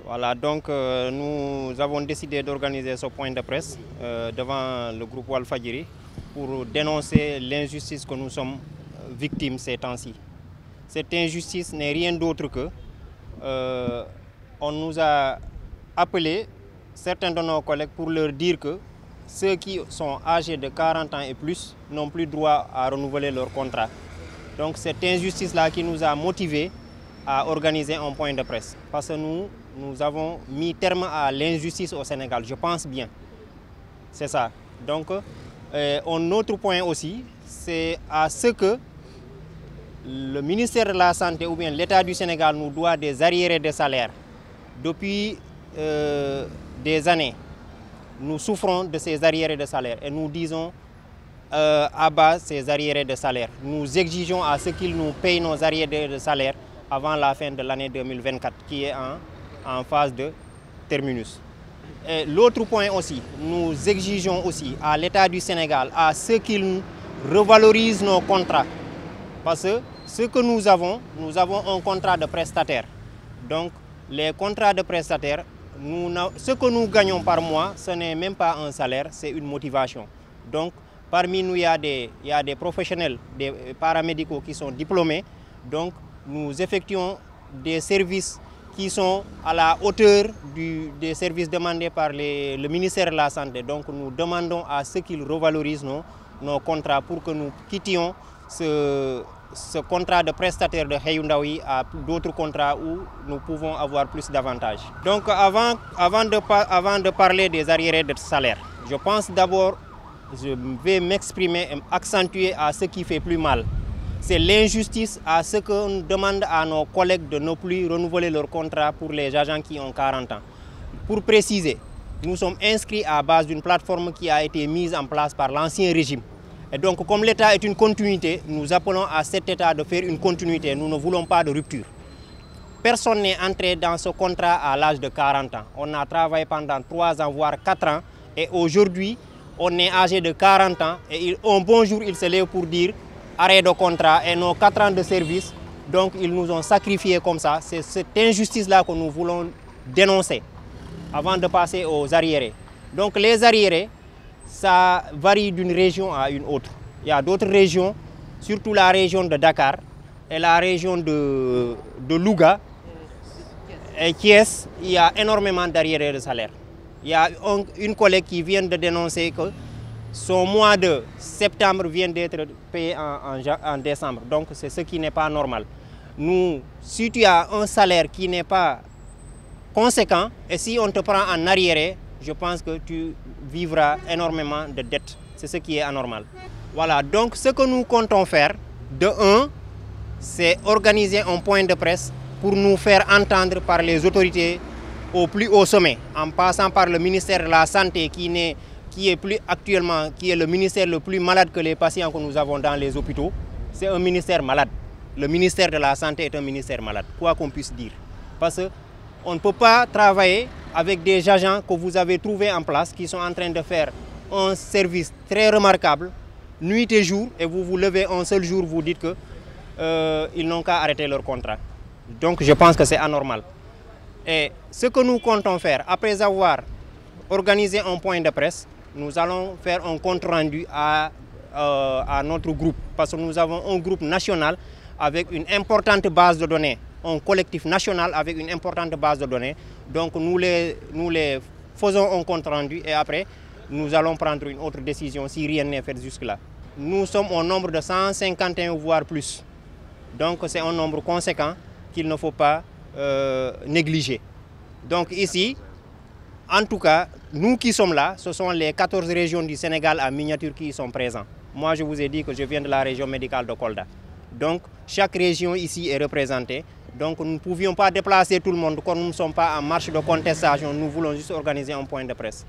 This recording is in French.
Voilà, donc nous avons décidé d'organiser ce point de presse devant le groupe Walfadjri pour dénoncer l'injustice que nous sommes victimes ces temps-ci. Cette injustice n'est rien d'autre que on nous a appelé, certains de nos collègues, pour leur dire que ceux qui sont âgés de 40 ans et plus n'ont plus droit à renouveler leur contrat. Donc cette injustice-là qui nous a motivés à organiser un point de presse. Parce que nous avons mis terme à l'injustice au Sénégal, je pense bien. C'est ça. Donc un autre point aussi, c'est à ce que le ministère de la Santé ou bien l'État du Sénégal nous doit des arriérés de salaire. Depuis des années, nous souffrons de ces arriérés de salaire et nous disons à bas ces arriérés de salaire. Nous exigeons à ce qu'ils nous payent nos arriérés de salaire avant la fin de l'année 2024 qui est en phase de terminus. L'autre point aussi, nous exigeons aussi à l'État du Sénégal à ce qu'il revalorise nos contrats. Parce que ce que nous avons un contrat de prestataire. Donc les contrats de prestataire, ce que nous gagnons par mois, ce n'est même pas un salaire, c'est une motivation. Donc parmi nous, il y a des professionnels, des paramédicaux qui sont diplômés. Donc nous effectuons des services qui sont à la hauteur des services demandés par le ministère de la Santé. Donc nous demandons à ce qu'ils revalorisent nos contrats pour que nous quittions ce contrat de prestataire de Hayundawi à d'autres contrats où nous pouvons avoir plus d'avantages. Donc avant de parler des arriérés de salaire, je pense d'abord, je vais m'exprimer et accentuer à ce qui fait plus mal. C'est l'injustice à ce qu'on demande à nos collègues de ne plus renouveler leur contrat pour les agents qui ont 40 ans. Pour préciser, nous sommes inscrits à base d'une plateforme qui a été mise en place par l'ancien régime. Et donc, comme l'État est une continuité, nous appelons à cet État de faire une continuité. Nous ne voulons pas de rupture. Personne n'est entré dans ce contrat à l'âge de 40 ans. On a travaillé pendant 3 ans, voire 4 ans. Et aujourd'hui, on est âgé de 40 ans. Et un bon jour, ils se lèvent pour dire arrêt de contrat et nos 4 ans de service. Donc, ils nous ont sacrifiés comme ça. C'est cette injustice-là que nous voulons dénoncer avant de passer aux arriérés. Donc, les arriérés, ça varie d'une région à une autre. Il y a d'autres régions, surtout la région de Dakar et la région de Louga et Thiès, il y a énormément d'arriérés de salaire. Il y a une collègue qui vient de dénoncer que son mois de septembre vient d'être payé en décembre. Donc c'est ce qui n'est pas normal. Si tu as un salaire qui n'est pas conséquent et si on te prend en arriéré, je pense que tu vivras énormément de dettes. C'est ce qui est anormal. Voilà, donc ce que nous comptons faire, de un, c'est organiser un point de presse pour nous faire entendre par les autorités au plus haut sommet, en passant par le ministère de la Santé qui est le ministère le plus malade que les patients que nous avons dans les hôpitaux. C'est un ministère malade. Le ministère de la Santé est un ministère malade, quoi qu'on puisse dire. Parce qu'on ne peut pas travailler avec des agents que vous avez trouvés en place qui sont en train de faire un service très remarquable, nuit et jour, et vous vous levez un seul jour, vous dites qu'ils n'ont qu'à arrêter leur contrat. Donc je pense que c'est anormal. Et ce que nous comptons faire, après avoir organisé un point de presse, nous allons faire un compte rendu à notre groupe, parce que nous avons un groupe national avec une importante base de données, un collectif national avec une importante base de données. Donc nous les faisons un compte rendu et après nous allons prendre une autre décision si rien n'est fait jusque-là. Nous sommes au nombre de 151 voire plus. Donc c'est un nombre conséquent qu'il ne faut pas négliger. Donc ici, en tout cas, nous qui sommes là, ce sont les 14 régions du Sénégal en miniature qui sont présentes. Moi je vous ai dit que je viens de la région médicale de Kolda. Donc chaque région ici est représentée. Donc nous ne pouvions pas déplacer tout le monde. Comme nous ne sommes pas en marche de contestation, nous voulons juste organiser un point de presse.